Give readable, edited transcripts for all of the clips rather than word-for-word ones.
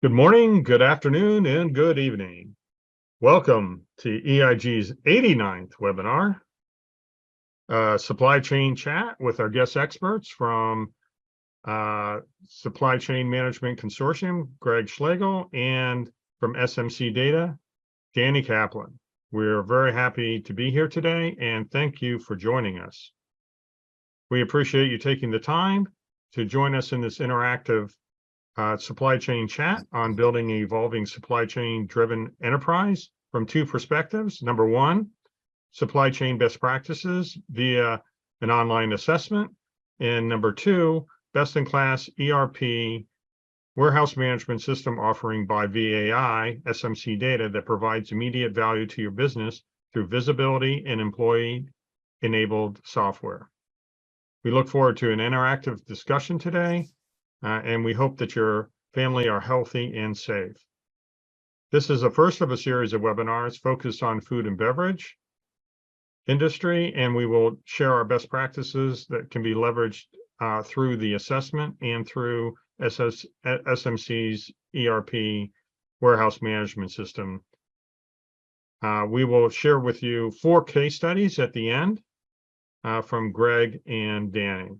Good morning, good afternoon, and good evening. Welcome to EIG's 89th webinar, Supply Chain Chat with our guest experts from Supply Chain Management Consortium, Greg Schlegel, and from SMC Data, Dani Kaplan. We're very happy to be here today, and thank you for joining us. We appreciate you taking the time to join us in this interactive supply chain chat on building an evolving supply chain driven enterprise from two perspectives. Number one, supply chain best practices via an online assessment. And number two, best in class ERP warehouse management system offering by VAI SMC Data that provides immediate value to your business through visibility and employee enabled software. We look forward to an interactive discussion today. And we hope that your family are healthy and safe. This is the first of a series of webinars focused on food and beverage industry, and we will share our best practices that can be leveraged through the assessment and through SMC's ERP warehouse management system. We will share with you 4 case studies at the end from Greg and Dani.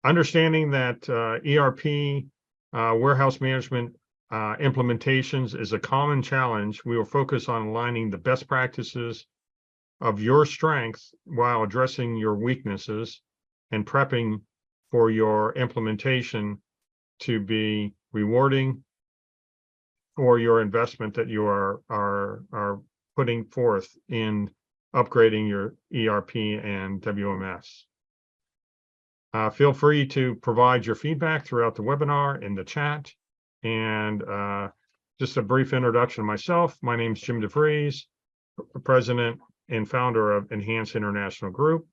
Understanding that ERP warehouse management implementations is a common challenge, we will focus on aligning the best practices of your strengths while addressing your weaknesses and prepping for your implementation to be rewarding for your investment that you are putting forth in upgrading your ERP and WMS. Feel free to provide your feedback throughout the webinar in the chat. And just a brief introduction of myself. My name is Jim Vries, President and founder of Enhanced International Group.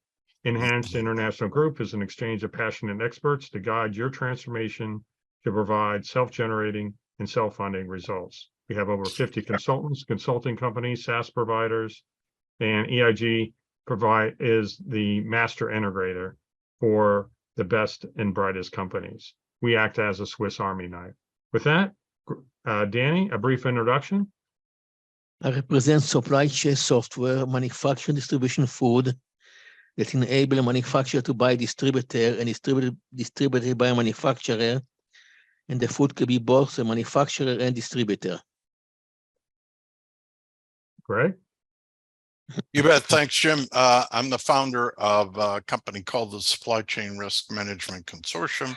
Enhanced International Group is an exchange of passionate experts to guide your transformation to provide self-generating and self-funding results. We have over 50 consultants, consulting companies, SaaS providers, and EIG is the master integrator for the best and brightest companies. We act as a Swiss Army knife. With that, Dani, a brief introduction. I represent supply chain software, manufacturing, distribution food that enable a manufacturer to buy distributor and distributor by a manufacturer, and the food can be both a manufacturer and distributor. Greg? You bet. Thanks, Jim. I'm the founder of a company called the Supply Chain Risk Management Consortium.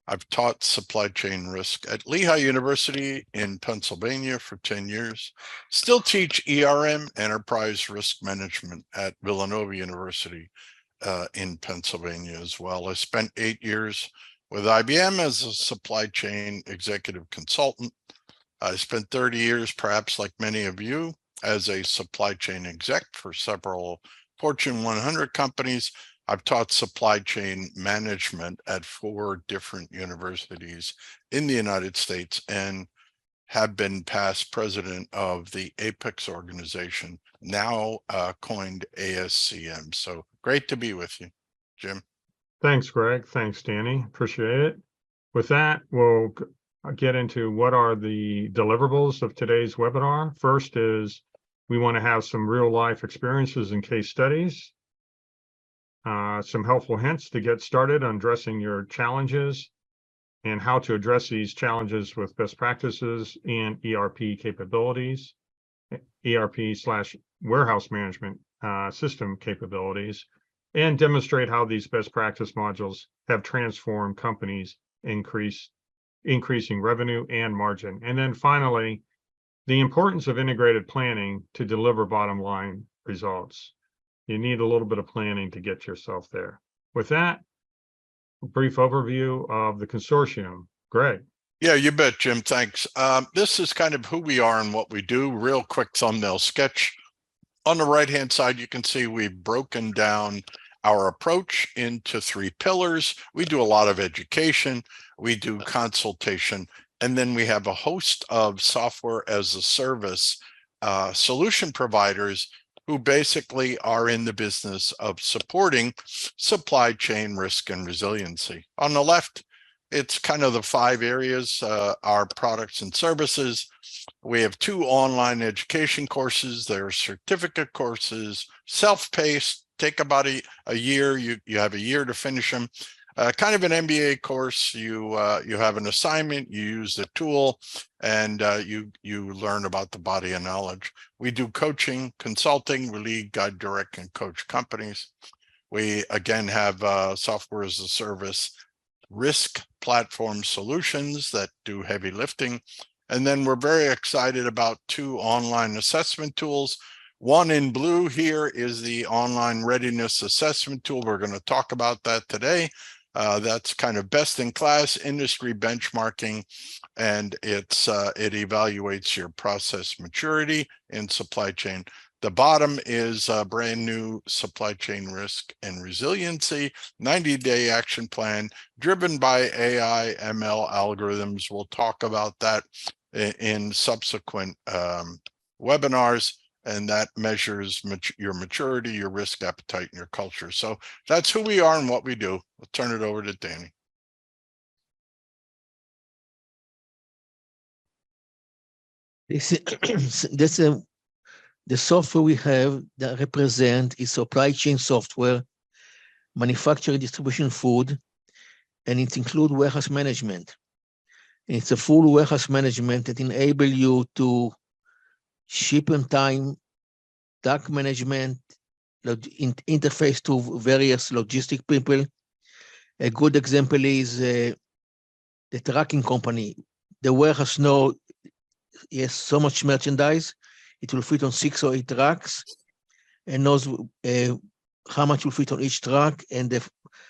I've taught supply chain risk at Lehigh University in Pennsylvania for 10 years. Still teach ERM, Enterprise Risk Management, at Villanova University in Pennsylvania as well. I spent 8 years with IBM as a supply chain executive consultant. I spent 30 years, perhaps like many of you, as a supply chain exec for several Fortune 100 companies. I've taught supply chain management at 4 different universities in the United States and have been past president of the Apex organization, now coined ASCM. So great to be with you, Jim. Thanks, Greg. Thanks, Dani. Appreciate it. With that, we'll get into what are the deliverables of today's webinar. First is we want to have some real life experiences and case studies, some helpful hints to get started on addressing your challenges and how to address these challenges with best practices and ERP capabilities, ERP/warehouse management system capabilities, and demonstrate how these best practice modules have transformed companies, increasing revenue and margin. And then finally, the importance of integrated planning to deliver bottom line results. You need a little bit of planning to get yourself there. With that, a brief overview of the consortium. Greg. Yeah, you bet, Jim. Thanks. This is kind of who we are and what we do. Real quick thumbnail sketch. On the right-hand side, you can see we've broken down our approach into 3 pillars. We do a lot of education, we do consultation, and then we have a host of software as a service solution providers who basically are in the business of supporting supply chain risk and resiliency. On the left, it's kind of the 5 areas, our products and services. We have 2 online education courses. There are certificate courses, self-paced, take about a year. You have a year to finish them. Kind of an MBA course. You have an assignment, you use the tool, and you learn about the body of knowledge. We do coaching, consulting, we lead, guide, direct, and coach companies. We again have software as a service, risk platform solutions that do heavy lifting. And then we're very excited about 2 online assessment tools. One in blue here is the online readiness assessment tool. We're going to talk about that today. That's kind of best in class industry benchmarking, and it evaluates your process maturity in supply chain. The bottom is a brand new supply chain risk and resiliency 90-day action plan driven by AI ML algorithms. We'll talk about that in subsequent webinars, and that measures your maturity, your risk appetite, and your culture. So that's who we are and what we do. I'll turn it over to Dani. The software we have that represent is supply chain software, manufacturing, distribution, food, and it includes warehouse management. And it's a full warehouse management that enable you to ship on time, dock management, interface to various logistic people. A good example is the trucking company. The warehouse knows yes, so much merchandise, it will fit on 6 or 8 trucks, and knows how much will fit on each truck. And the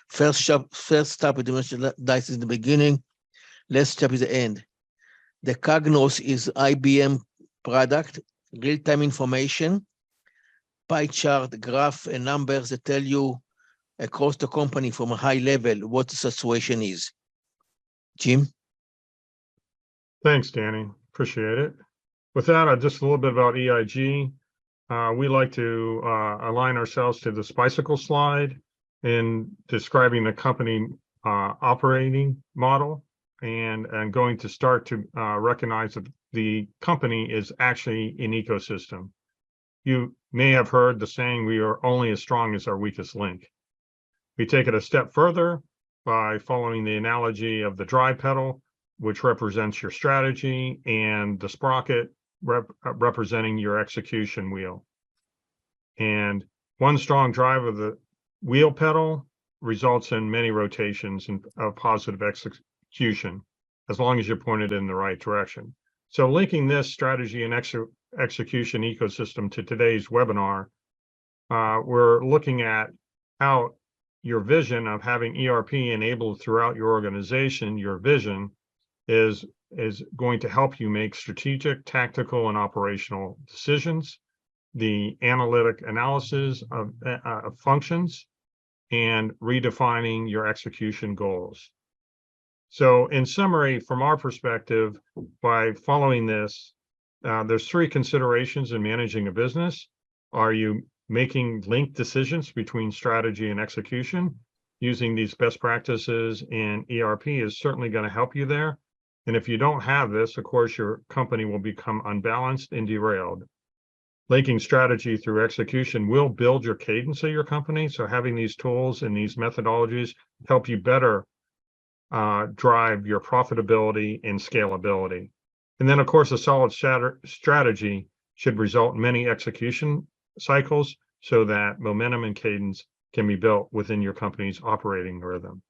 first stop with the merchandise is in the beginning, last step is the end. The Cognos is IBM product, real-time information, pie chart, graph, and numbers that tell you across the company from a high level what the situation is. Jim? Thanks, Dani. Appreciate it. With that, just a little bit about EIG. We like to align ourselves to this bicycle slide in describing the company operating model, and going to start to recognize that the company is actually an ecosystem. You may have heard the saying, we are only as strong as our weakest link. We take it a step further by following the analogy of the drive pedal, which represents your strategy, and the sprocket representing your execution wheel. And one strong drive of the wheel pedal results in many rotations of positive execution, as long as you're pointed in the right direction. So linking this strategy and execution ecosystem to today's webinar, we're looking at how your vision of having ERP enabled throughout your organization, your vision is going to help you make strategic, tactical, and operational decisions, the analytic analysis of functions, and redefining your execution goals. So in summary, from our perspective, by following this, there's 3 considerations in managing a business. Are you making linked decisions between strategy and execution? Using these best practices in ERP is certainly going to help you there. And if you don't have this, of course, your company will become unbalanced and derailed. Linking strategy through execution will build your cadence of your company. So having these tools and these methodologies help you better drive your profitability and scalability. And then, of course, a solid strategy should result in many execution cycles so that momentum and cadence can be built within your company's operating rhythm.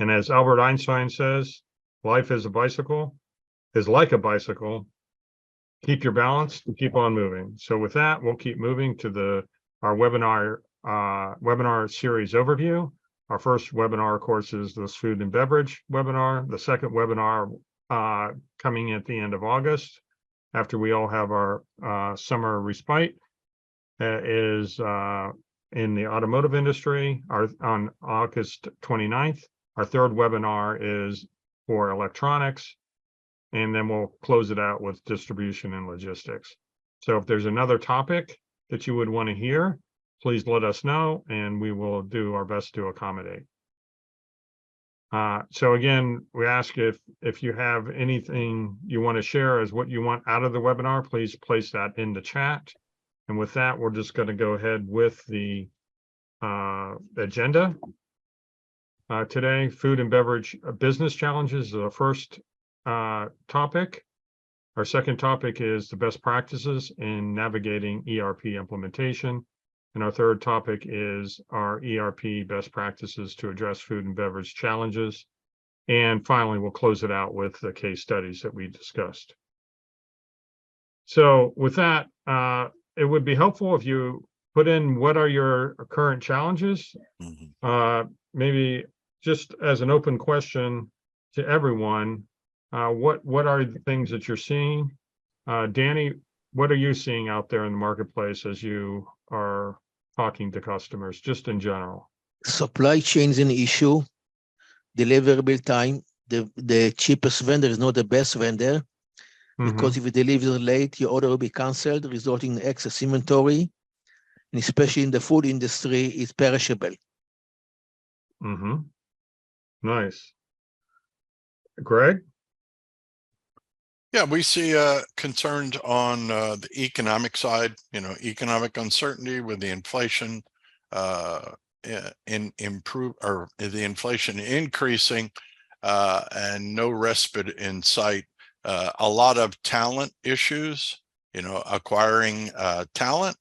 And as Albert Einstein says, life is like a bicycle. Keep your balance and keep on moving. So with that, we'll keep moving to our webinar series overview. Our first webinar, of course, is this food and beverage webinar. The second webinar coming at the end of August, after we all have our summer respite, is in the automotive industry on August 29th. Our third webinar is for electronics, and then we'll close it out with distribution and logistics. So if there's another topic that you would want to hear, please let us know, and we will do our best to accommodate. So again, we ask if you have anything you want to share as what you want out of the webinar, please place that in the chat. And with that, we're just going to go ahead with the agenda. Today, food and beverage business challenges is the first topic. Our second topic is the best practices in navigating ERP implementation. And our third topic is our ERP best practices to address food and beverage challenges. And finally, we'll close it out with the case studies that we discussed. So with that, it would be helpful if you put in what are your current challenges. Maybe just as an open question to everyone, what are the things that you're seeing? Dani, what are you seeing out there in the marketplace as you are talking to customers, just in general? Supply chain is an issue. Deliverable time. The cheapest vendor is not the best vendor, because if you deliver late, your order will be canceled, resulting in excess inventory. And especially in the food industry, it's perishable. Nice. Greg? Yeah, we see concerned on the economic side, economic uncertainty with the inflation the inflation increasing and no respite in sight. A lot of talent issues, acquiring talent.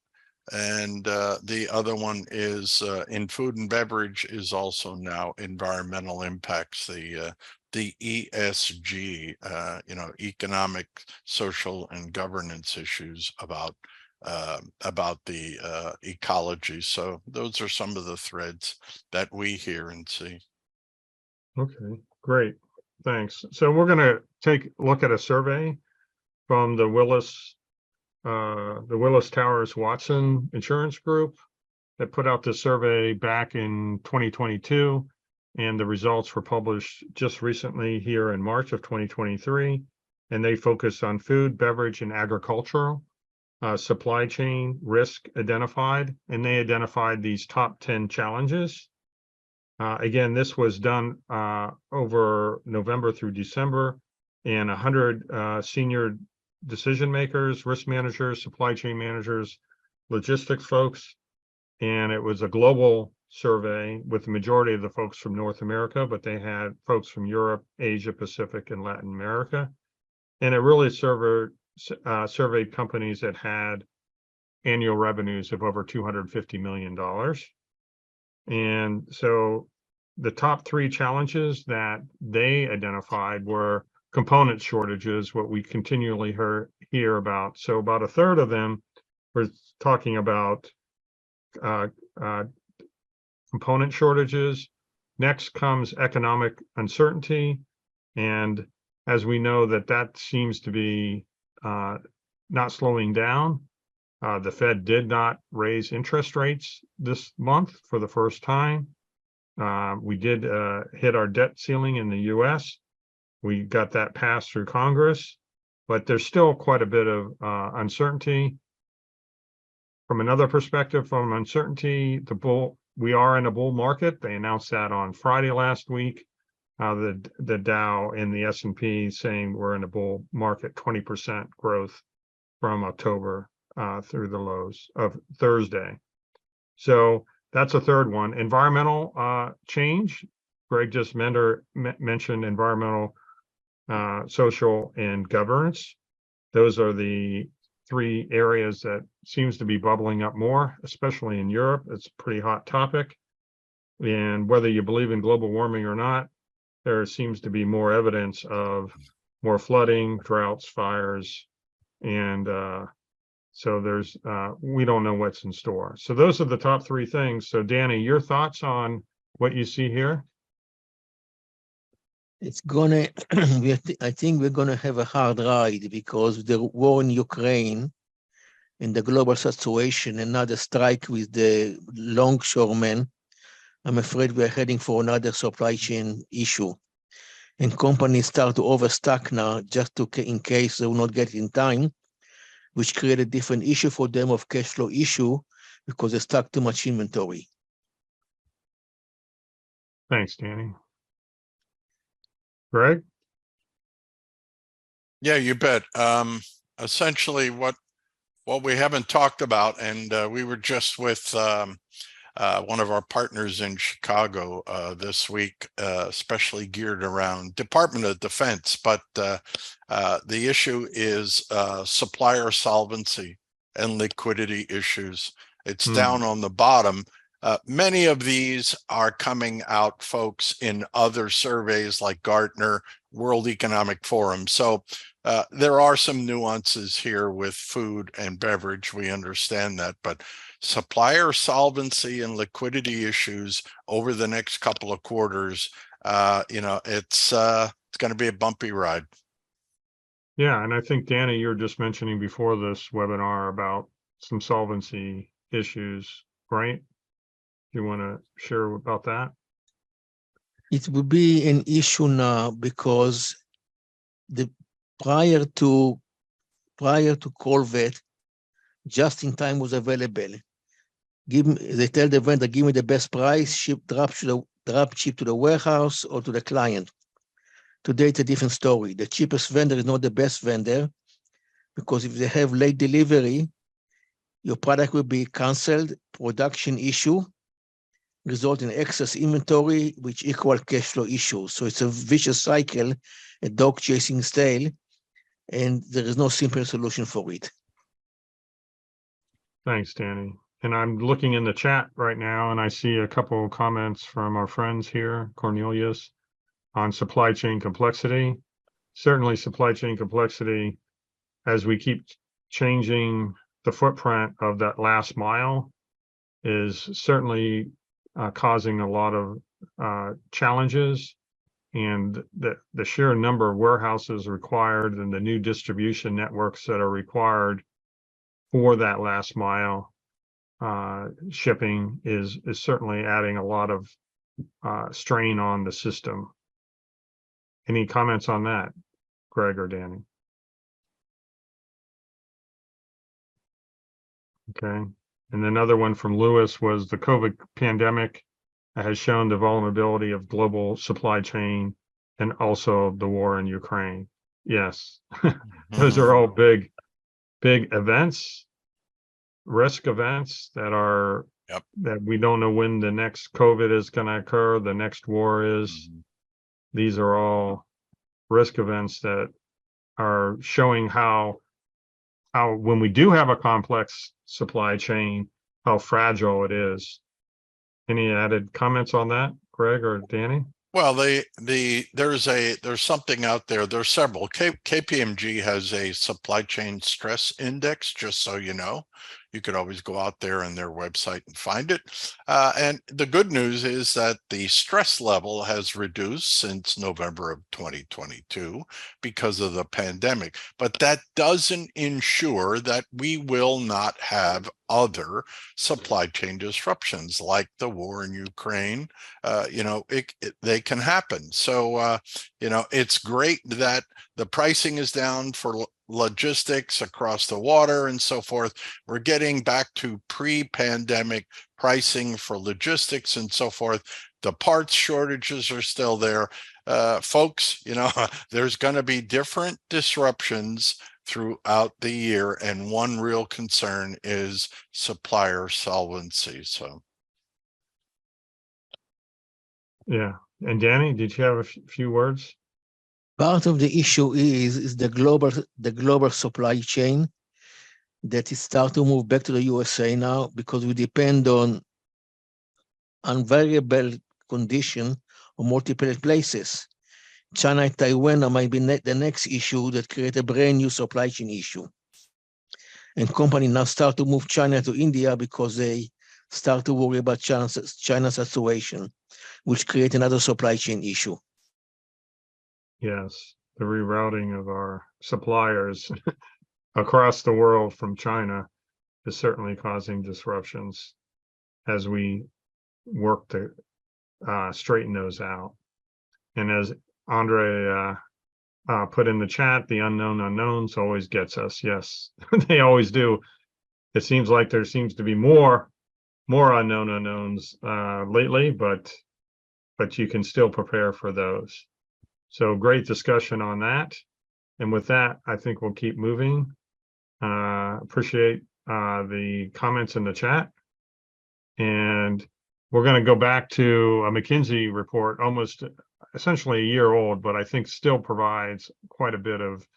And the other one is in food and beverage is also now environmental impacts, the ESG, economic, social, and governance issues about the ecology. So those are some of the threads that we hear and see. Okay, great. Thanks. So we're going to take a look at a survey from the Willis Towers Watson Insurance Group that put out this survey back in 2022. And the results were published just recently here in March of 2023. And they focused on food, beverage, and agricultural supply chain risk identified. And they identified these top 10 challenges. Again, this was done over November through December, and 100 senior decision makers, risk managers, supply chain managers, logistics folks. And it was a global survey with the majority of the folks from North America, but they had folks from Europe, Asia, Pacific, and Latin America. And it really surveyed companies that had annual revenues of over $250 million. And so the top 3 challenges that they identified were component shortages, what we continually hear about. So about a third of them were talking about component shortages. Next comes economic uncertainty. And as we know that seems to be not slowing down. The Fed did not raise interest rates this month for the first time. We did hit our debt ceiling in the US. We got that passed through Congress, but there's still quite a bit of uncertainty. From another perspective, from uncertainty, we are in a bull market. They announced that on Friday last week. The Dow and the S&P saying we're in a bull market, 20% growth from October through the lows of Thursday. So that's a third one. Environmental change. Greg just mentioned environmental, social, and governance. Those are the 3 areas that seems to be bubbling up more, especially in Europe. It's a pretty hot topic. And whether you believe in global warming or not, there seems to be more evidence of more flooding, droughts, fires, and so there's we don't know what's in store. So those are the top 3 things. So Dani, your thoughts on what you see here? It's gonna, I think we're gonna have a hard ride because the war in Ukraine and the global situation, another strike with the longshoremen. I'm afraid we're heading for another supply chain issue. And companies start to overstock now just in case they will not get it in time, which create a different issue for them of cash flow issue because they stock too much inventory. Thanks, Dani. Greg? Yeah, you bet. Essentially what we haven't talked about, and we were just with one of our partners in Chicago this week, especially geared around Department of Defense. But the issue is supplier solvency and liquidity issues. It's down on the bottom. Many of these are coming out, folks, in other surveys like Gartner, World Economic Forum. So there are some nuances here with food and beverage. We understand that, but supplier solvency and liquidity issues over the next couple of quarters, it's going to be a bumpy ride. Yeah, and I think, Dani, you were just mentioning before this webinar about some solvency issues, right? Do you want to share about that? It will be an issue now because prior to COVID, just in time was available. They tell the vendor, give me the best price, drop ship to the warehouse or to the client. Today it's a different story. The cheapest vendor is not the best vendor, because if they have late delivery, your product will be canceled, production issue, result in excess inventory, which equal cash flow issues. So it's a vicious cycle, a dog chasing its tail, and there is no simple solution for it. Thanks, Dani. And I'm looking in the chat right now, and I see a couple of comments from our friends here, Cornelius, on supply chain complexity. Certainly supply chain complexity, as we keep changing the footprint of that last mile, is certainly causing a lot of challenges, and the sheer number of warehouses required and the new distribution networks that are required for that last mile shipping is certainly adding a lot of strain on the system. Any comments on that, Greg or Dani? Okay. And another one from Lewis was the COVID pandemic has shown the vulnerability of global supply chain and also the war in Ukraine. Yes, those are all big events, risk events that are that we don't know when the next COVID is going to occur, the next war is. These are all risk events that are showing how when we do have a complex supply chain, how fragile it is. Any added comments on that, Greg or Dani? Well, there's something out there. There's several. KPMG has a supply chain stress index, just so you know. You could always go out there on their website and find it. And the good news is that the stress level has reduced since November of 2022 because of the pandemic. But that doesn't ensure that we will not have other supply chain disruptions like the war in Ukraine. They can happen. So, it's great that the pricing is down for logistics across the water and so forth. We're getting back to pre-pandemic pricing for logistics and so forth. The parts shortages are still there. Folks, there's going to be different disruptions throughout the year, and one real concern is supplier solvency. So yeah. And Dani, did you have a few words? Part of the issue is the global supply chain that is start to move back to the USA now, because we depend on unvariable condition on multiple places. China and Taiwan might be the next issue that create a brand new supply chain issue. And companies now start to move China to India because they start to worry about China's situation, which create another supply chain issue. Yes, the rerouting of our suppliers across the world from China is certainly causing disruptions as we work to straighten those out. And as Andre put in the chat, the unknown unknowns always gets us. Yes, they always do. It seems like there seems to be more unknown unknowns lately, but you can still prepare for those. So great discussion on that. And with that, I think we'll keep moving. Appreciate the comments in the chat. And we're going to go back to a McKinsey report, almost essentially a year old, but I think still provides quite a bit of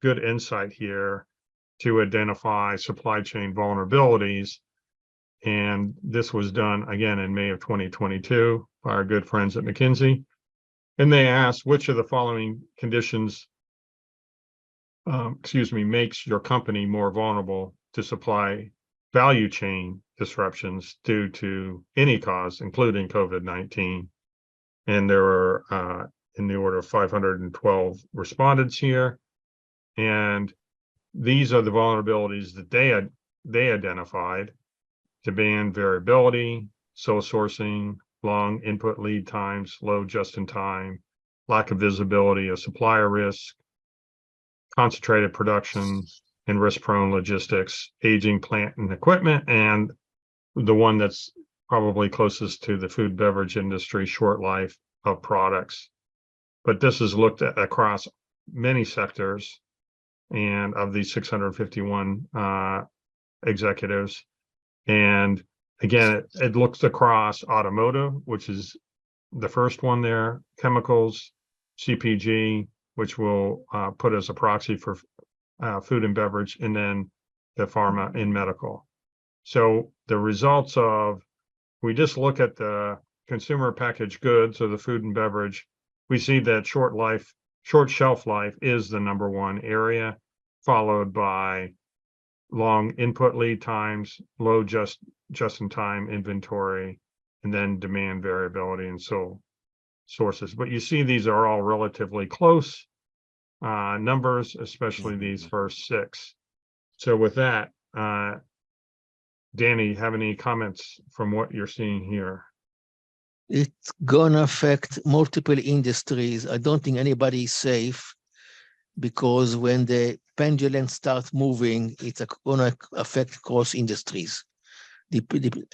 good insight here to identify supply chain vulnerabilities. And this was done again in May of 2022 by our good friends at McKinsey. And they asked which of the following conditions, makes your company more vulnerable to supply value chain disruptions due to any cause, including COVID-19. And there were in the order of 512 respondents here. And these are the vulnerabilities that they identified: demand variability, sole sourcing, long input lead times, low just-in-time, lack of visibility of supplier risk, concentrated production, and risk-prone logistics, aging plant and equipment, and the one that's probably closest to the food beverage industry, short life of products. But this is looked at across many sectors, and of these 651 executives. And again, it looks across automotive, which is the first one there, chemicals, CPG, which will put as a proxy for food and beverage, and then the pharma and medical. So the results of, we just look at the consumer packaged goods or the food and beverage, we see that short shelf life is the number one area, followed by long input lead times, low just-in-time inventory, and then demand variability and so sources. But you see these are all relatively close numbers, especially these first six. So with that, Dani, have any comments from what you're seeing here? It's gonna affect multiple industries. I don't think anybody is safe, because when the pendulum starts moving, it's gonna affect cross industries,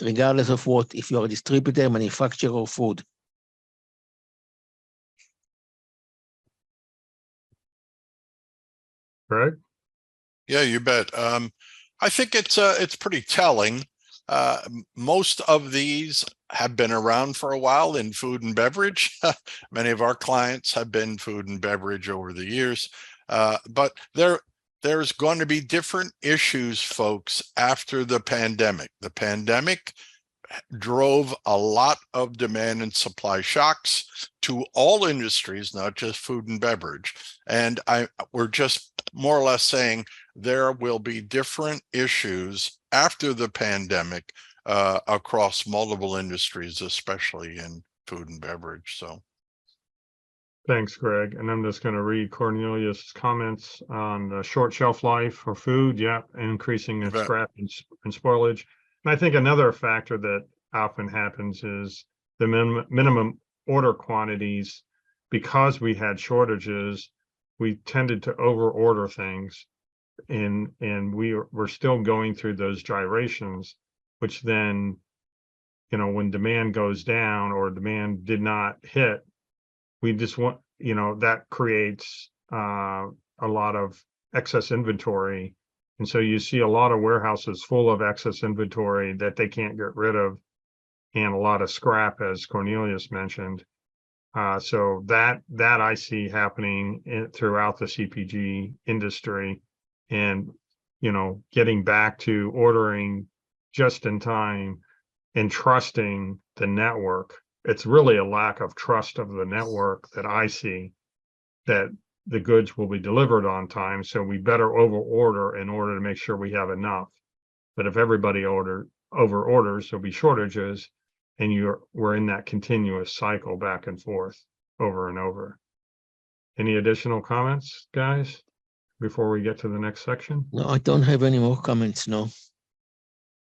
regardless of what, if you're a distributor, manufacturer, or food. Greg? Yeah, you bet. I think it's pretty telling. Most of these have been around for a while in food and beverage. Many of our clients have been food and beverage over the years, but there's going to be different issues, folks, after the pandemic. The pandemic drove a lot of demand and supply shocks to all industries, not just food and beverage. And we're just more or less saying there will be different issues after the pandemic across multiple industries, especially in food and beverage. So Thanks, Greg. And I'm just going to read Cornelius' comments on the short shelf life for food. Yep, increasing in scrap and spoilage. And I think another factor that often happens is the minimum order quantities. Because we had shortages, we tended to over order things, and we're still going through those gyrations, which then, when demand goes down or demand did not hit, we just want, that creates a lot of excess inventory. And so you see a lot of warehouses full of excess inventory that they can't get rid of, and a lot of scrap, as Cornelius mentioned. So that I see happening throughout the CPG industry, and, getting back to ordering just in time and trusting the network. It's really a lack of trust of the network that I see, that the goods will be delivered on time. So we better over order in order to make sure we have enough. But if everybody over orders, there'll be shortages, and we're in that continuous cycle back and forth over and over. Any additional comments, guys, before we get to the next section? No, I don't have any more comments, no.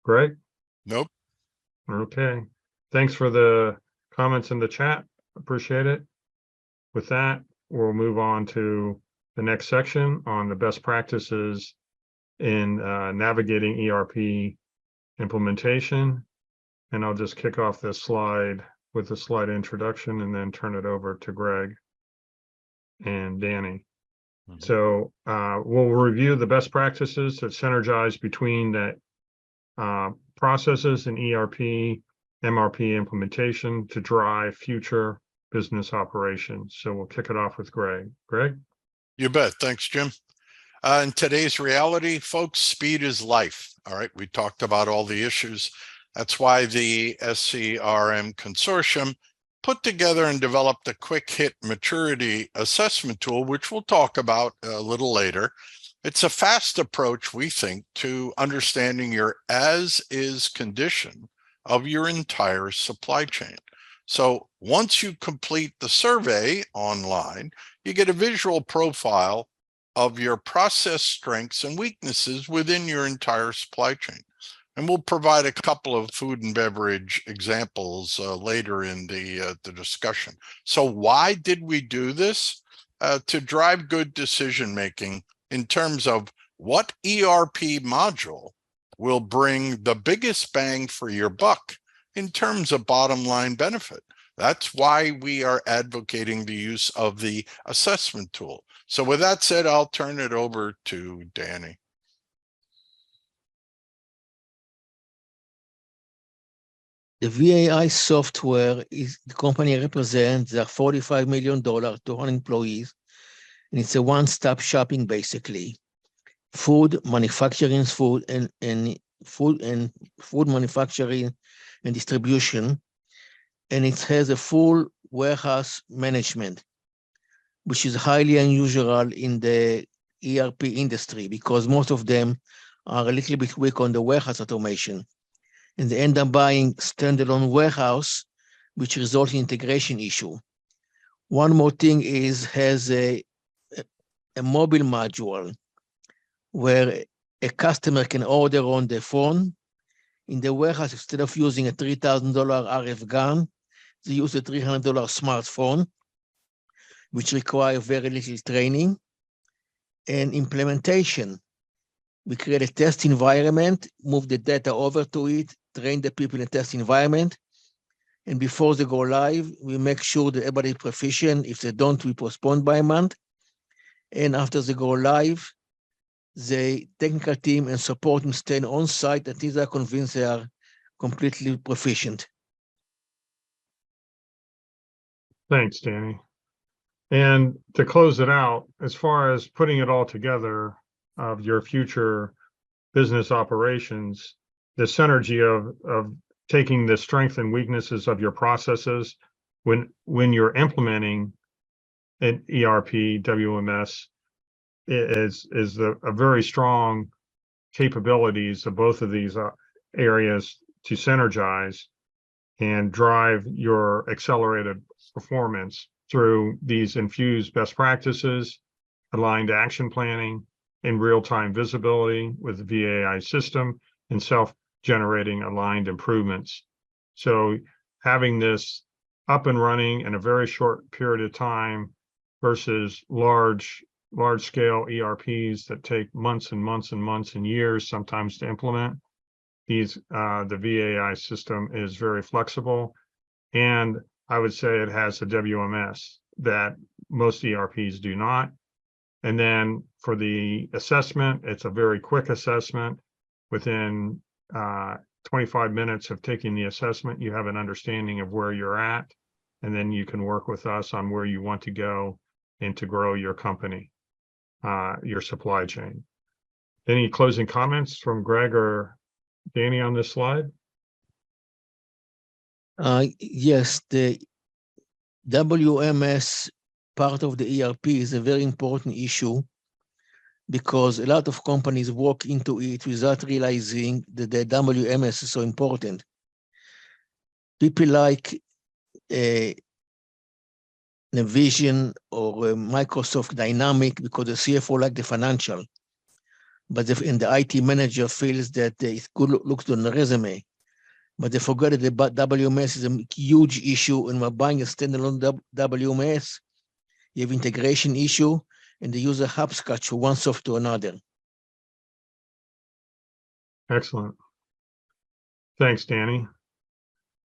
Greg? Nope. Okay. Thanks for the comments in the chat. Appreciate it. With that, we'll move on to the next section on the best practices in navigating ERP implementation. And I'll just kick off this slide with a slide introduction and then turn it over to Greg. and Dani. So we'll review the best practices that synergize between the processes and ERP, MRP implementation to drive future business operations. So we'll kick it off with Greg. Greg? You bet. Thanks, Jim. In today's reality, folks, speed is life. All right. We talked about all the issues. That's why the SCRM Consortium put together and developed a quick hit maturity assessment tool, which we'll talk about a little later. It's a fast approach, we think, to understanding your as-is condition of your entire supply chain. So once you complete the survey online, you get a visual profile of your process strengths and weaknesses within your entire supply chain. And we'll provide a couple of food and beverage examples later in the discussion. So why did we do this? To drive good decision-making in terms of what ERP module will bring the biggest bang for your buck in terms of bottom line benefit. That's why we are advocating the use of the assessment tool. So with that said, I'll turn it over to Dani. The VAI software is the company represents. They're $45 million, 200 employees, and it's a one-stop shopping basically. Food, manufacturing, food manufacturing and distribution, and it has a full warehouse management, which is highly unusual in the ERP industry because most of them are a little bit weak on the warehouse automation. And they end up buying standalone warehouse, which results in integration issue. One more thing is has a mobile module where a customer can order on the phone. In the warehouse, instead of using a $3,000 RF gun, they use a $300 smartphone, which require very little training and implementation. We create a test environment, move the data over to it, train the people in the test environment. And before they go live, we make sure that everybody is proficient. If they don't, we postpone by a month. And after they go live, the technical team and support team stay on site until they are convinced they are completely proficient. Thanks, Dani. And to close it out, as far as putting it all together of your future business operations, the synergy of taking the strengths and weaknesses of your processes when you're implementing an ERP WMS is a very strong capabilities of both of these areas to synergize and drive your accelerated performance through these infused best practices, aligned action planning, and real-time visibility with the VAI system, and self-generating aligned improvements. So having this up and running in a very short period of time versus large-scale ERPs that take months and months and months and years sometimes to implement, the VAI system is very flexible, and I would say it has a WMS that most ERPs do not. And then for the assessment, it's a very quick assessment. Within 25 minutes of taking the assessment, you have an understanding of where you're at, and then you can work with us on where you want to go and to grow your company, your supply chain. Any closing comments from Greg or Dani on this slide? Yes, the WMS part of the ERP is a very important issue because a lot of companies walk into it without realizing that the WMS is so important. People like Navision or Microsoft Dynamic because the CFO like the financial, but and the IT manager feels that it good looks on the resume. But they forget that the WMS is a huge issue, and we're buying a standalone WMS. You have integration issue, and the user hopscotch from one software to another. Excellent. Thanks, Dani.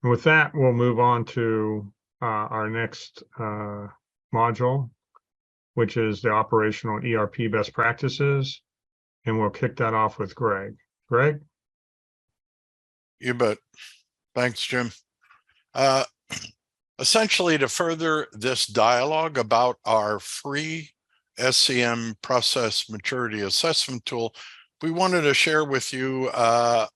And with that, we'll move on to our next module, which is the operational ERP best practices. And we'll kick that off with Greg. Greg? You bet. Thanks, Jim. Essentially, to further this dialogue about our free SCM process maturity assessment tool, we wanted to share with you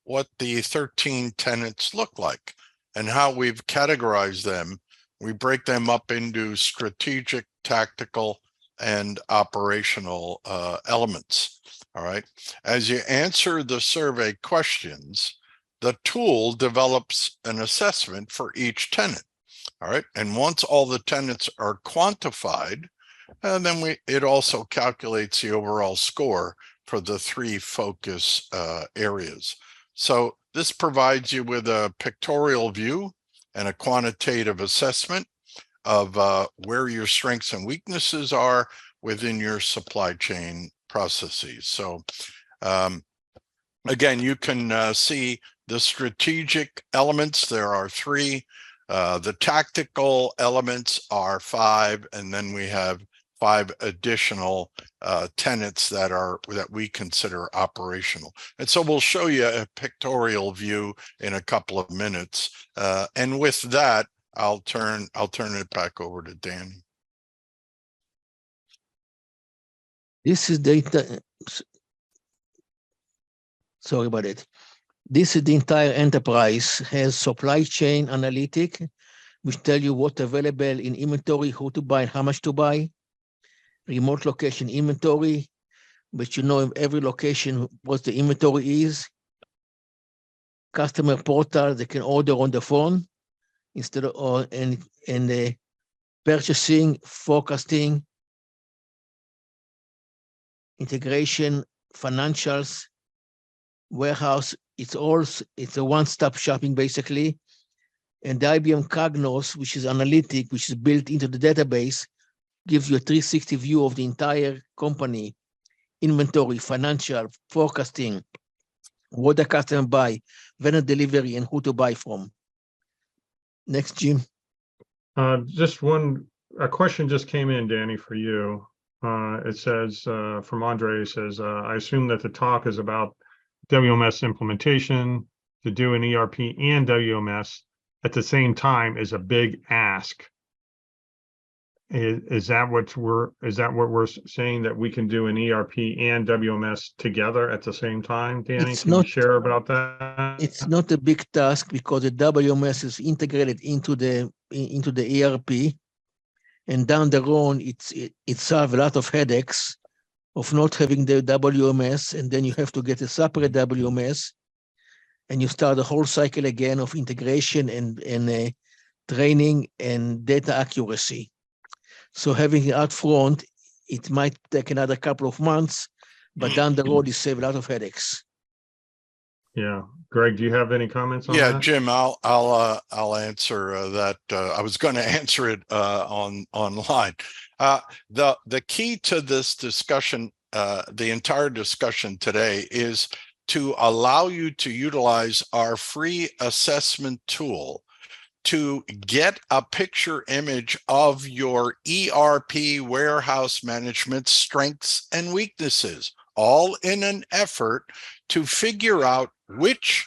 what the 13 tenets look like and how we've categorized them. We break them up into strategic, tactical, and operational elements. All right. As you answer the survey questions, the tool develops an assessment for each tenet. All right. And once all the tenets are quantified, then it also calculates the overall score for the 3 focus areas. So this provides you with a pictorial view and a quantitative assessment of where your strengths and weaknesses are within your supply chain processes. So again, you can see the strategic elements. There are 3. The tactical elements are 5, and then we have 5 additional tenets that we consider operational. And so we'll show you a pictorial view in a couple of minutes. And with that, I'll turn it back over to Dani. This is data. Sorry about it. This is the entire enterprise, has supply chain analytic, which tell you what's available in inventory, who to buy, and how much to buy. Remote location inventory, but you know in every location what the inventory is. Customer portal, they can order on the phone instead of and purchasing, forecasting, integration, financials, warehouse. It's a one-stop shopping basically. And the IBM Cognos, which is analytic, which is built into the database, gives you a 360 view of the entire company, inventory, financial, forecasting, what the customer buy, vendor delivery, and who to buy from. Next, Jim. Just a question just came in, Dani, for you. It says, from Andre, it says, I assume that the talk is about WMS implementation. To do an ERP and WMS at the same time is a big ask. Is that what we're saying, that we can do an ERP and WMS together at the same time, Dani? Can you share about that? It's not a big task because the WMS is integrated into the ERP, and down the road it solves a lot of headaches of not having the WMS, and then you have to get a separate WMS, and you start the whole cycle again of integration and training and data accuracy. So having it out front, it might take another couple of months, but down the road, you save a lot of headaches. Yeah, Greg, do you have any comments on that? Yeah, Jim, I'll answer that. I was going to answer it online. The key to this discussion, the entire discussion today, is to allow you to utilize our free assessment tool to get a picture image of your ERP warehouse management strengths and weaknesses, all in an effort to figure out which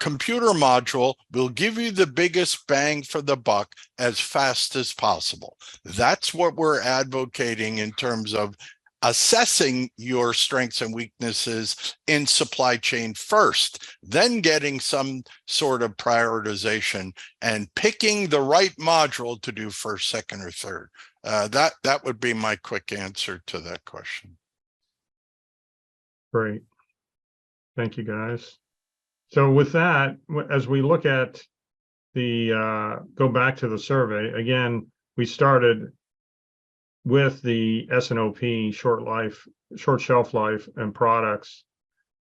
computer module will give you the biggest bang for the buck as fast as possible. That's what we're advocating in terms of assessing your strengths and weaknesses in supply chain first, then getting some sort of prioritization and picking the right module to do first, second, or third. That would be my quick answer to that question. Great. Thank you, guys. So with that, as we look at go back to the survey, again, we started with the S&OP, short shelf life and products.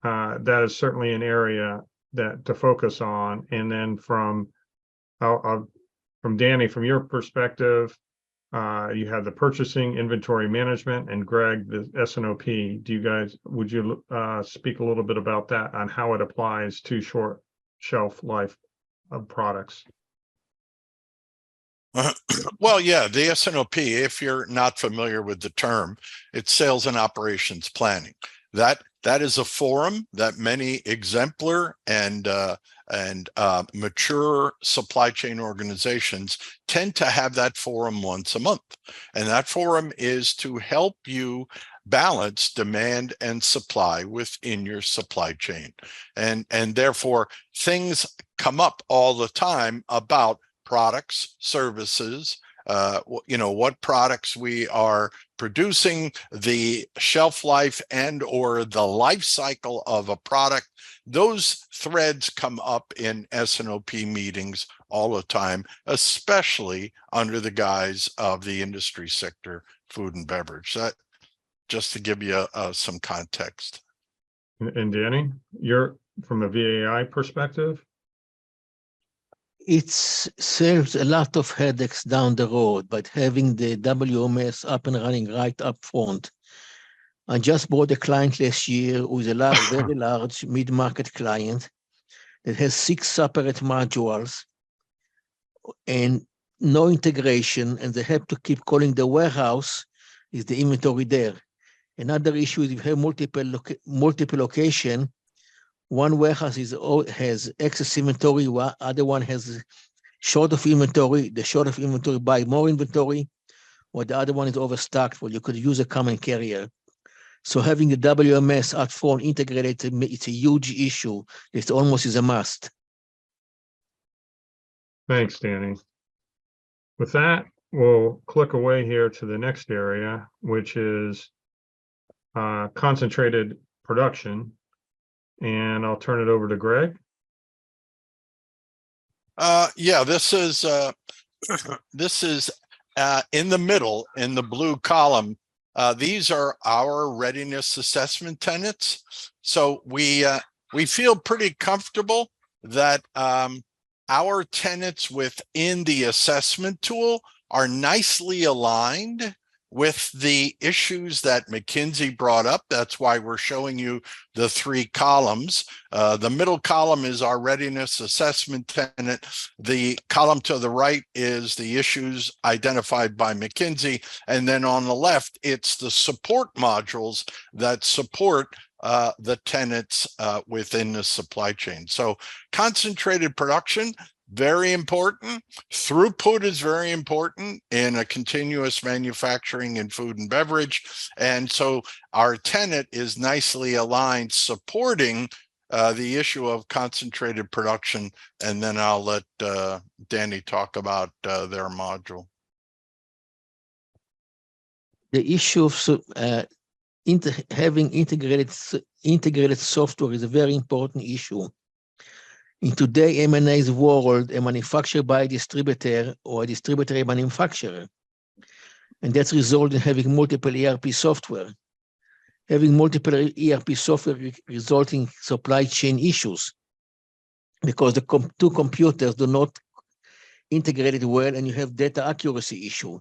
That is certainly an area to focus on. And then from Dani, from your perspective, you have the purchasing, inventory management, and Greg, the S&OP. Would you speak a little bit about that, on how it applies to short shelf life of products? Well, yeah, the SNOP, if you're not familiar with the term, it's sales and operations planning. That is a forum that many exemplar and mature supply chain organizations tend to have that forum once a month. And that forum is to help you balance demand and supply within your supply chain. And therefore, things come up all the time about products, services, what products we are producing, the shelf life and or the life cycle of a product. Those threads come up in SNOP meetings all the time, especially under the guise of the industry sector, food and beverage. That just to give you some context. And Dani, you're from a VAI perspective? It saves a lot of headaches down the road, but having the WMS up and running right up front. I just bought a client last year who is a very large mid-market client that has 6 separate modules and no integration, and they have to keep calling the warehouse. Is the inventory there? Another issue is if you have multiple location, one warehouse has excess inventory, other one has short of inventory. The short of inventory buy more inventory, or the other one is overstocked. Well, you could use a common carrier. So having the WMS up front integrated, it's a huge issue. It almost is a must. Thanks, Dani. With that, we'll click away here to the next area, which is concentrated production. And I'll turn it over to Greg. Yeah, this is in the middle in the blue column. These are our readiness assessment tenets. So we feel pretty comfortable that our tenets within the assessment tool are nicely aligned with the issues that McKinsey brought up. That's why we're showing you the 3 columns. The middle column is our readiness assessment tenet. The column to the right is the issues identified by McKinsey. And then on the left, it's the support modules that support the tenets within the supply chain. So concentrated production, very important. Throughput is very important in a continuous manufacturing in food and beverage. And so our tenet is nicely aligned, supporting the issue of concentrated production. And then I'll let Dani talk about their module. The issue of having integrated software is a very important issue. In today's M&A's world, a manufacturer buys a distributor or a distributor a manufacturer. And that's resulted in having multiple ERP software. Having multiple ERP software resulting in supply chain issues because the 2 computers do not integrate it well, and you have data accuracy issue,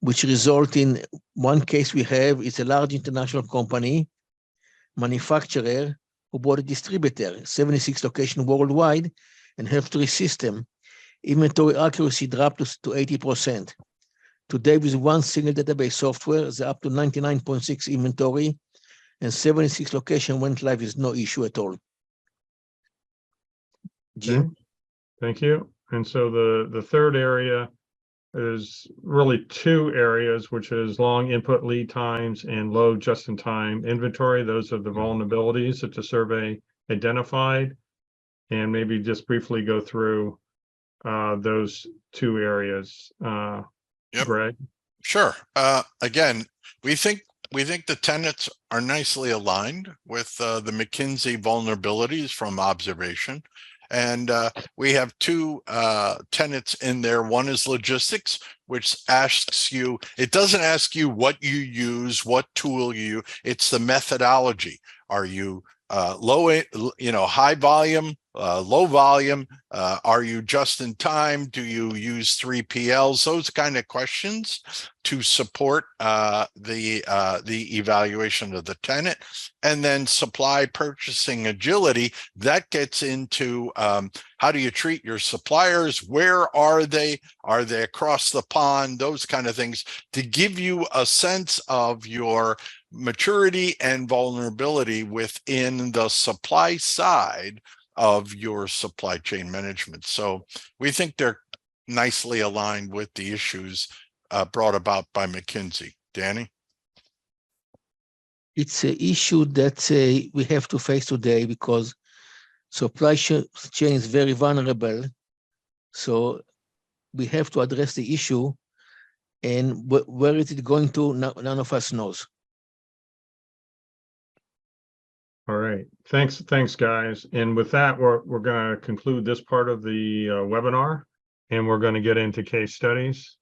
which result in one case we have is a large international company, manufacturer, who bought a distributor, 76 locations worldwide, and have 3 systems. Inventory accuracy dropped to 80%. Today, with one single database software, they're up to 99.6 inventory, and 76 locations went live with no issue at all. Jim? Okay. Thank you. And so the third area is really 2 areas, which is long input lead times and low just-in-time inventory. Those are the vulnerabilities that the survey identified. And maybe just briefly go through those 2 areas. Yep. Greg? Sure. Again, we think the tenets are nicely aligned with the McKinsey vulnerabilities from observation. And we have 2 tenets in there. One is logistics, which asks you, it doesn't ask you what you use, what tool you use. It's the methodology. Are you high volume, low volume? Are you just in time? Do you use 3PLs? Those kind of questions to support the evaluation of the tenant. And then supply purchasing agility, that gets into how do you treat your suppliers? Where are they? Are they across the pond? Those kind of things to give you a sense of your maturity and vulnerability within the supply side of your supply chain management. So we think they're nicely aligned with the issues brought about by McKinsey. Dani? It's an issue that we have to face today because supply chain is very vulnerable. So we have to address the issue, and where is it going to? None of us knows. All right. Thanks, guys. And with that, we're going to conclude this part of the webinar, and we're going to get into case studies.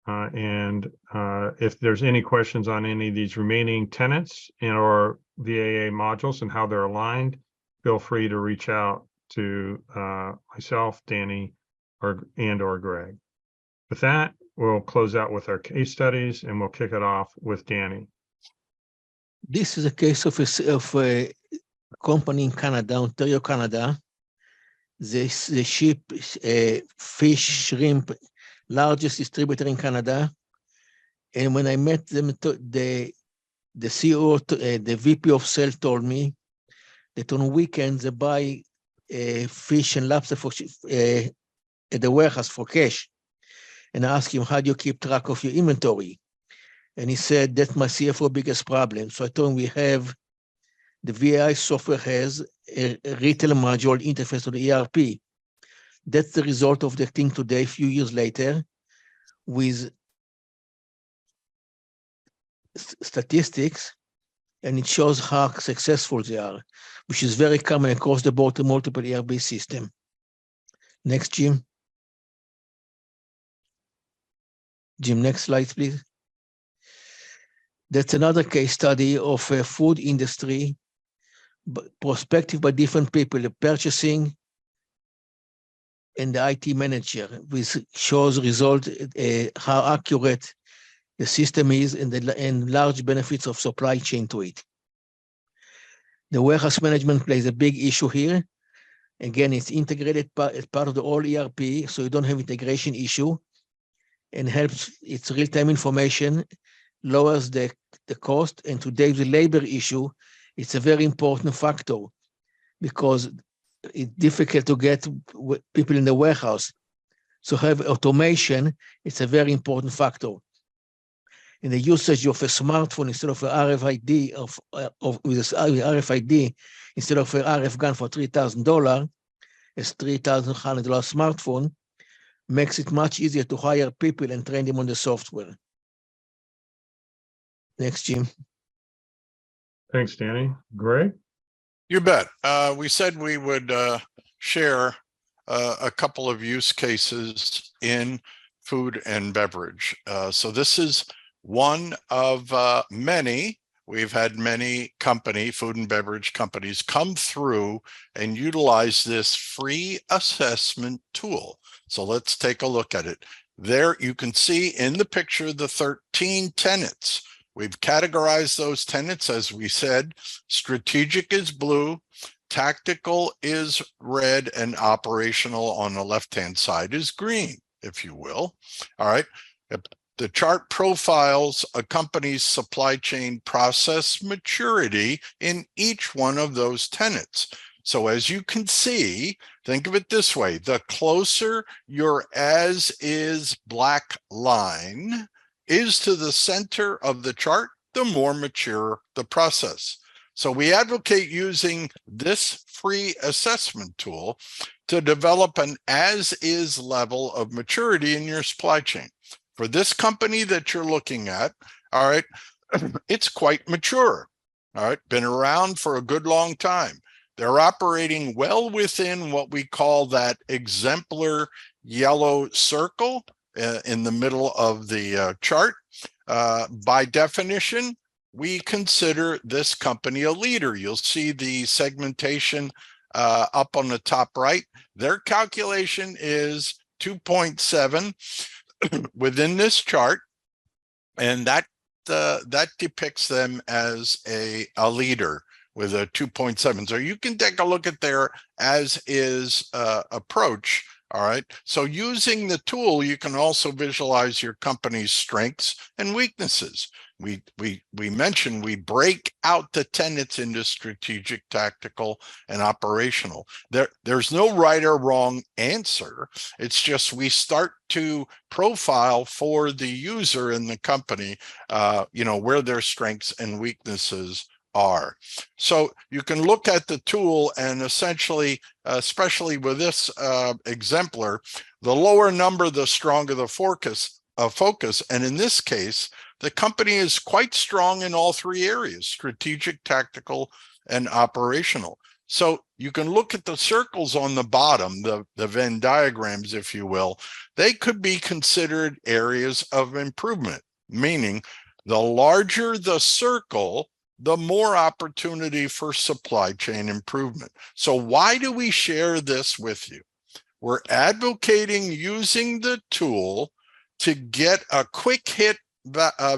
If there's any questions on any of these remaining tenants and or VAA modules and how they're aligned, feel free to reach out to myself, Dani, or Greg. With that, we'll close out with our case studies, and we'll kick it off with Dani. This is a case of a company in Canada, Ontario, Canada. They ship fish, shrimp, largest distributor in Canada. And when I met them, the CEO, the VP of sales told me that on weekends they buy fish and lobster at the warehouse for cash. And I asked him, how do you keep track of your inventory? And he said, that's my CFO biggest problem. So I told him the VAI software has a retail module interface to the ERP. That's the result of the thing today, a few years later, with statistics, and it shows how successful they are, which is very common across the board to multiple ERP system. Next, Jim. Jim, next slide, please. That's another case study of a food industry, prospective by different people, the purchasing and the IT manager, which shows result how accurate the system is and large benefits of supply chain to it. The warehouse management plays a big issue here. Again, it's integrated as part of the whole ERP, so you don't have integration issue, and helps, it's real-time information, lowers the cost, and today the labor issue, it's a very important factor because it's difficult to get people in the warehouse. So have automation, it's a very important factor. In the usage of a smartphone instead of an RFID, with RFID, instead of an RF gun for $3,000, a $3,100 smartphone makes it much easier to hire people and train them on the software. Next, Jim. Thanks, Dani. Greg? You bet. We said we would share a couple of use cases in food and beverage. So this is one of many. We've had many food and beverage companies come through and utilize this free assessment tool. So let's take a look at it. There you can see in the picture the 13 tenants. We've categorized those tenants, as we said. Strategic is blue, tactical is red, and operational on the left-hand side is green, if you will. All right. The chart profiles a company's supply chain process maturity in each one of those tenants. So as you can see, think of it this way: the closer your as-is black line is to the center of the chart, the more mature the process. So we advocate using this free assessment tool to develop an as-is level of maturity in your supply chain. For this company that you're looking at, all right, it's quite mature, all right, been around for a good long time. They're operating well within what we call that exemplar yellow circle in the middle of the chart. By definition, we consider this company a leader. You'll see the segmentation up on the top right. Their calculation is 2.7 within this chart, and that depicts them as a leader with a 2.7. So you can take a look at their as is approach. All right. So using the tool, you can also visualize your company's strengths and weaknesses. We mentioned we break out the tenets into strategic, tactical, and operational. There's no right or wrong answer. It's just we start to profile for the user in the company, where their strengths and weaknesses are. So you can look at the tool and essentially, especially with this exemplar, the lower number, the stronger the focus. And in this case, the company is quite strong in all three areas: strategic, tactical, and operational. So you can look at the circles on the bottom, the Venn diagrams, if you will. They could be considered areas of improvement, meaning the larger the circle, the more opportunity for supply chain improvement. So why do we share this with you? We're advocating using the tool to get a quick hit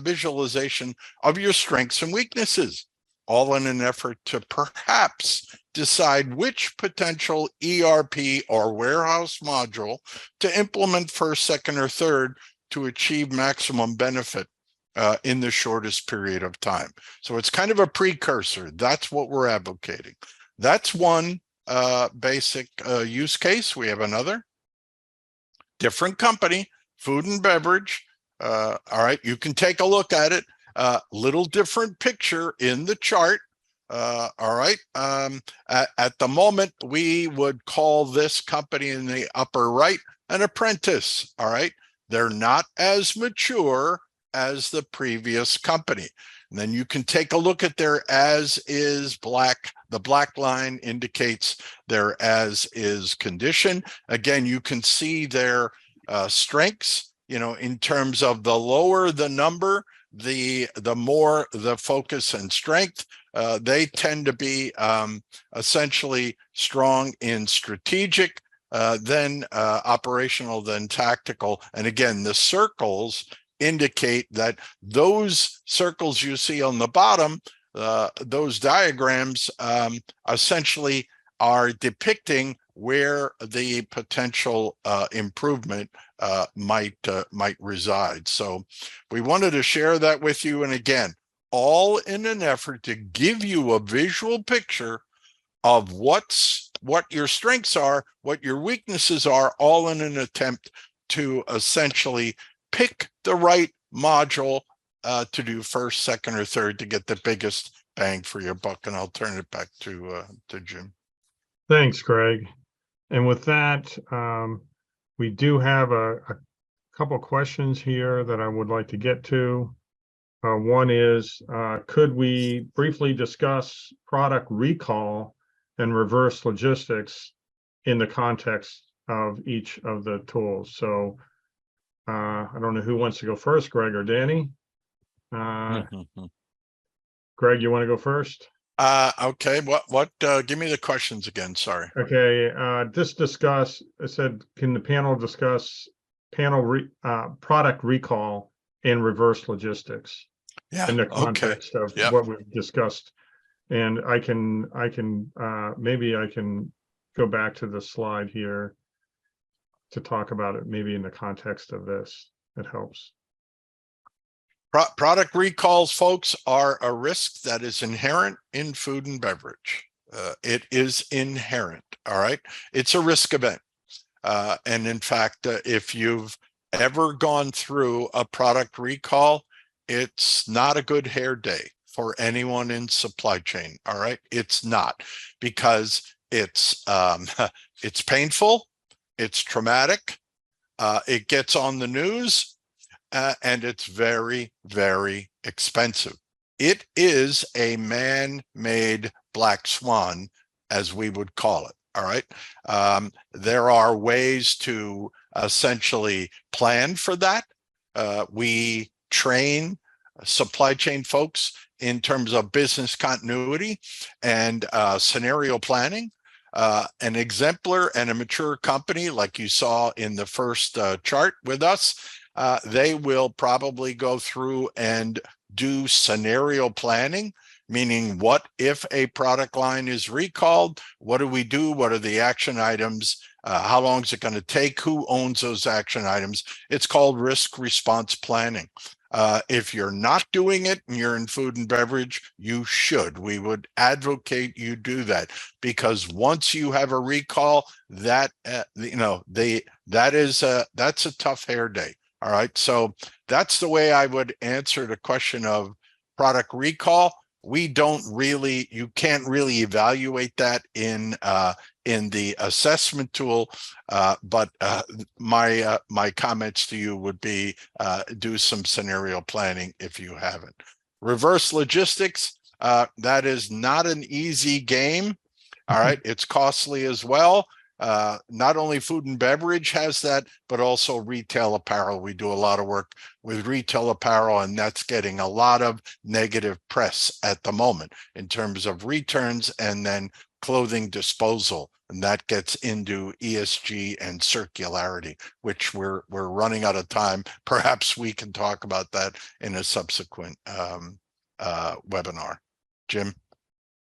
visualization of your strengths and weaknesses, all in an effort to perhaps decide which potential ERP or warehouse module to implement first, second, or third to achieve maximum benefit in the shortest period of time. So it's kind of a precursor. That's what we're advocating. That's one basic use case. We have another. Different company, food and beverage. All right, you can take a look at it. Little different picture in the chart. All right. At the moment, we would call this company in the upper right an apprentice. All right. They're not as mature as the previous company. And then you can take a look at their as is black. The black line indicates their as is condition. Again, you can see their strengths, in terms of the lower the number, the more the focus and strength. They tend to be essentially strong in strategic, then operational, then tactical. And again, the circles indicate that those circles you see on the bottom, those diagrams essentially are depicting where the potential improvement might reside. So we wanted to share that with you. And again, all in an effort to give you a visual picture of what your strengths are, what your weaknesses are, all in an attempt to essentially pick the right module to do first, second, or third to get the biggest bang for your buck. And I'll turn it back to Jim. Thanks, Greg. And with that, we do have a couple questions here that I would like to get to. One is, could we briefly discuss product recall and reverse logistics in the context of each of the tools? So I don't know who wants to go first, Greg or Dani. Greg, you want to go first? Okay. What? Give me the questions again. Sorry. Okay. It said, can the panel discuss product recall and reverse logistics in the context of what we've discussed? And I can maybe I can go back to the slide here to talk about it, maybe in the context of this. It helps. Product recalls, folks, are a risk that is inherent in food and beverage. It is inherent. All right. It's a risk event. And in fact, if you've ever gone through a product recall, it's not a good hair day for anyone in supply chain. All right. It's not, because it's painful. It's traumatic. It gets on the news. And it's very, very expensive. It is a man-made black swan, as we would call it. All right. There are ways to essentially plan for that. We train supply chain folks in terms of business continuity and scenario planning. An exemplar and a mature company, like you saw in the first chart with us, they will probably go through and do scenario planning, meaning what if a product line is recalled? What do we do? What are the action items? How long is it going to take? Who owns those action items? It's called risk response planning. If you're not doing it and you're in food and beverage, you should. We would advocate you do that, because once you have a recall, that that's a tough hair day. All right, so that's the way I would answer the question of product recall. We don't really, you can't really evaluate that in the assessment tool, but my comments to you would be do some scenario planning if you haven't. Reverse logistics, that is not an easy game. All right, it's costly as well. Not only food and beverage has that, but also retail apparel. We do a lot of work with retail apparel, and that's getting a lot of negative press at the moment in terms of returns and then clothing disposal. And that gets into ESG and circularity, which we're running out of time. Perhaps we can talk about that in a subsequent webinar. Jim?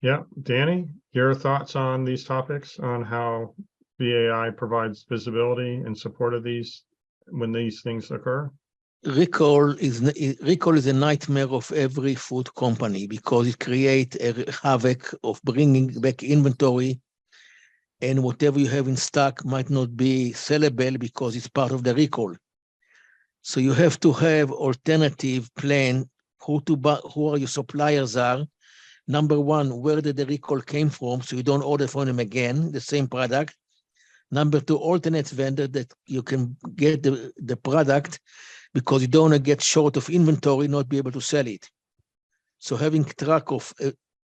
Yeah, Dani, your thoughts on these topics, on how VAI provides visibility in support of these when these things occur? Recall is a nightmare of every food company, because it creates a havoc of bringing back inventory, and whatever you have in stock might not be sellable because it's part of the recall. So you have to have alternative plan, who are your suppliers are. Number one, where did the recall came from, so you don't order from them again, the same product. Number two, alternate vendor that you can get the product, because you don't want to get short of inventory, not be able to sell it. So having track of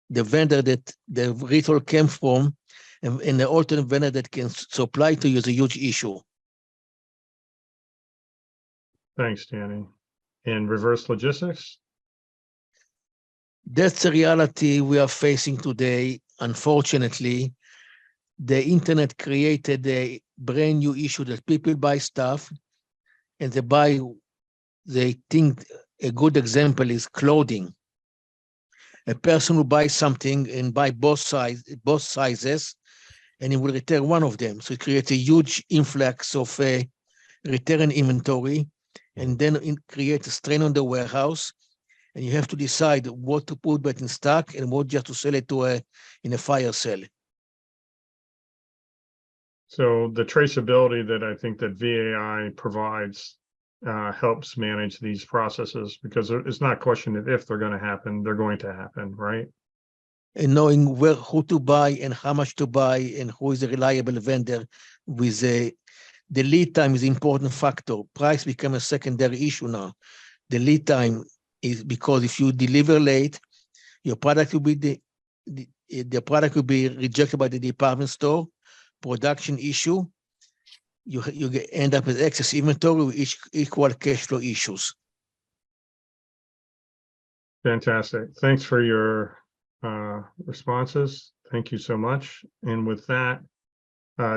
the vendor that the recall came from and the alternate vendor that can supply to you is a huge issue. Thanks, Dani. And reverse logistics? That's the reality we are facing today. Unfortunately, the internet created a brand new issue that people buy stuff and they think a good example is clothing. A person who buys something and buy both sizes, and he will return one of them. So it creates a huge influx of return inventory, and then it creates a strain on the warehouse. And you have to decide what to put back in stock and what just to sell it to in a fire sale. So the traceability that I think that VAI provides helps manage these processes, because it's not a question of if they're going to happen, they're going to happen, right? And knowing who to buy and how much to buy and who is a reliable vendor with the lead time is an important factor. Price becomes a secondary issue now. The lead time is because if you deliver late, your product will be the product will be rejected by the department store. Production issue, you end up with excess inventory with equal cash flow issues. Fantastic. Thanks for your responses. Thank you so much. And with that,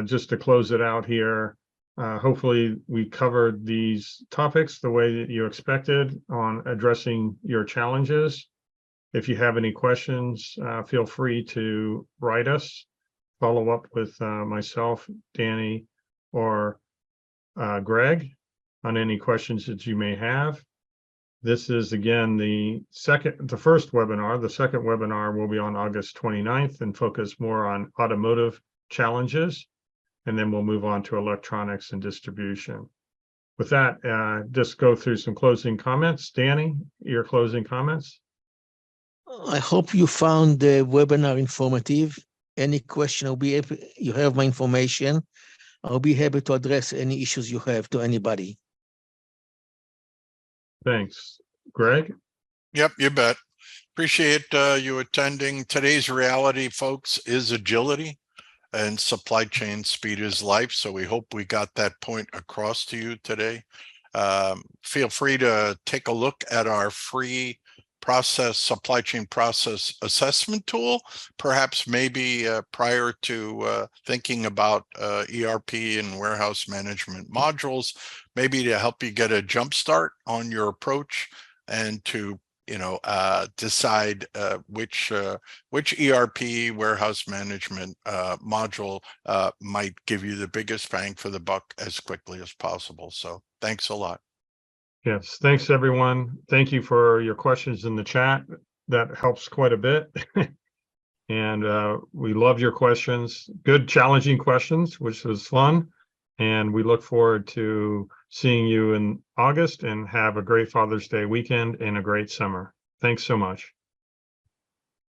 just to close it out here, hopefully we covered these topics the way that you expected on addressing your challenges. If you have any questions, feel free to write us, follow up with myself, Dani, or Greg on any questions that you may have. This is, again, the first webinar. The second webinar will be on August 29th and focus more on automotive challenges. And then we'll move on to electronics and distribution. With that, just go through some closing comments. Dani, your closing comments? I hope you found the webinar informative. Any question, you have my information. I'll be happy to address any issues you have to anybody. Thanks. Greg? Yep, you bet. Appreciate you attending. Today's reality, folks, is agility, and supply chain speed is life. So we hope we got that point across to you today. Feel free to take a look at our free supply chain process assessment tool, perhaps maybe prior to thinking about ERP and warehouse management modules, maybe to help you get a jump start on your approach and to decide which ERP warehouse management module might give you the biggest bang for the buck as quickly as possible. So thanks a lot. Yes, thanks everyone. Thank you for your questions in the chat. That helps quite a bit. And we love your questions, good challenging questions, which was fun. And we look forward to seeing you in August, and have a great Father's Day weekend and a great summer. Thanks so much.